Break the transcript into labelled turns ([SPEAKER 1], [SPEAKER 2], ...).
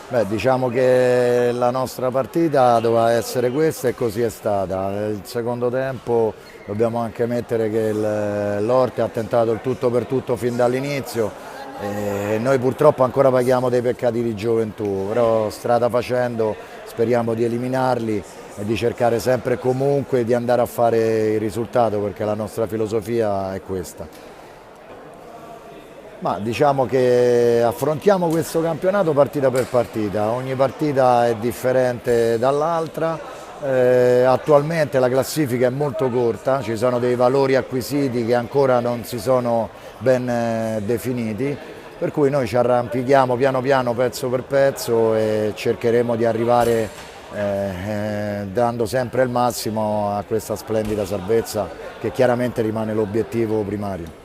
[SPEAKER 1] Beh, diciamo che la nostra partita doveva essere questa e così è stata. Nel secondo tempo dobbiamo anche mettere che l'Orte ha tentato il tutto per tutto fin dall'inizio e noi purtroppo ancora paghiamo dei peccati di gioventù, però strada facendo speriamo di eliminarli e di cercare sempre e comunque di andare a fare il risultato perché la nostra filosofia è questa. Ma diciamo che affrontiamo questo campionato partita per partita, ogni partita è differente dall'altra, attualmente la classifica è molto corta, ci sono dei valori acquisiti che ancora non si sono ben definiti, per cui noi ci arrampichiamo piano piano, pezzo per pezzo e cercheremo di arrivare dando sempre il massimo a questa splendida salvezza che chiaramente rimane l'obiettivo primario.